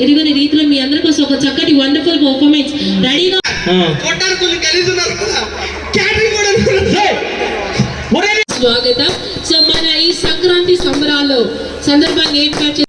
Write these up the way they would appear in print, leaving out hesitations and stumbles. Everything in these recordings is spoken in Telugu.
ఎరుగని రీతిలో మీ అందరి కోసం ఒక చక్కటి వండర్ఫుల్ పర్ఫార్మెన్స్ రెడీగా స్వాగతం. సో మన ఈ సంక్రాంతి సంబరాల్లో సందర్భంగా ఏర్పాటు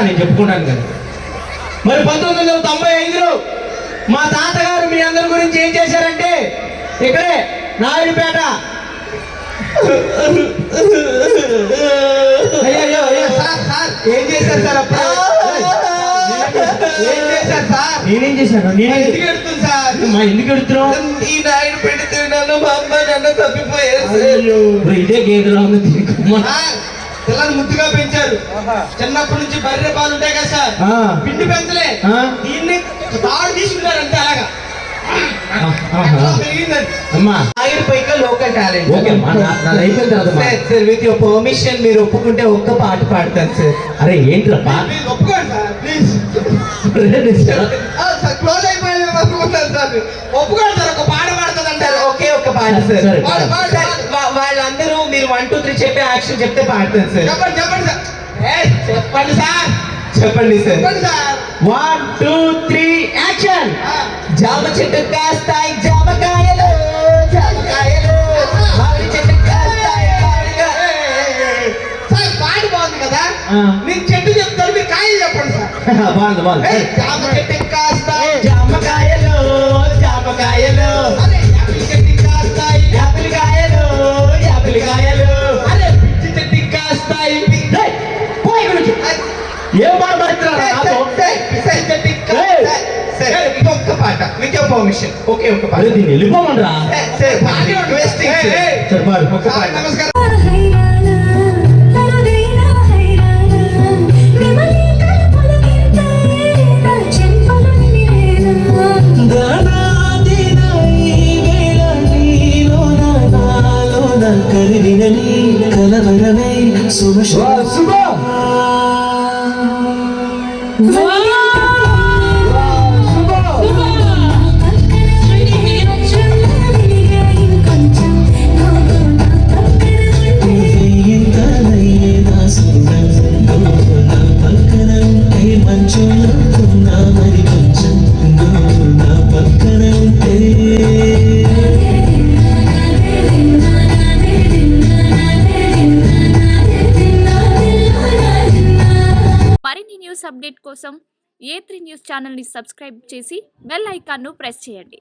నేను చెప్పుకుంటాను కదా. మరి 1995లో మా తాతగారు మీ అందరి గురించి ఏం చేశారంటే ఇక్కడే నాయుడుపేట ఏం చేశారు సార్? అప్పుడు ఏం చేశారు సార్? నేనేం చేశాను? ఎందుకు ఎడుతుంది సార్? ఎందుకు ఎడుతున్నావు? ఈ నాయుడు పెడితే నన్ను మా అమ్మ నన్ను తప్పిపోయారు. ఇదే గేదెలో ఉంది. పిల్లలు ముద్దుగా పెంచారు. చిన్నప్పటి నుంచి బర్రె పాలు ఉంటాయి కదా సార్, పిండి పెంచలే, దీన్ని తాడు తీసుకున్నారు అంతే. అలాగా local talent. With your permission మీరు ఒప్పుకుంటే ఒక్క పాట పాడతాను సార్. అరే ఏంటి ఒప్పుకోండి సార్ ప్లీజ్. క్లోజ్ అయిపోయింది సార్. ఒప్పుకోండి సార్, ఒక పాట పాడుతుంది అంటారు. ఓకే ఒక పాట సార్. వాళ్ళందరూ మీరు 1 2 3 చెప్పే యాక్షన్ చెప్తే పాడతాను సార్. చెప్పండి చెప్పండి సార్. చెప్పండి సార్. చెప్పండి సార్. 1 2 3 యాక్షన్. జామ చెట్టు కాస్తాయి జామకాయలు, జామకాయలు మామిడి చెట్టు కాస్తాయి మామిడికాయలు. సార్ పాట బాగుంది కదా, నేను చెట్టు చెప్తాను మీరు కాయలు చెప్పండి సార్. బాగుంది బాగుంది. జామ చెట్టు కాస్తాయి జామకాయలు, జామకాయలు చెట్టు కాస్తాయి యాపిల్ కాయలు, యాపిల్ కాయలు అరే పిచ్చి చెట్టు కాస్తాయి. ఏం పాట పాడుతున్నారు? ఒక్క పాట విత్ యువర్ పర్మిషన్. ఓకే ఒక పాట. దీన్ని వెళ్ళిపోమంటారా? నమస్కారం. కలవరమే శుభ శుభ అప్డేట్ కోసం A3 న్యూస్ ఛానల్ని సబ్స్క్రైబ్ చేసి బెల్ ఐకాన్ను ప్రెస్ చేయండి.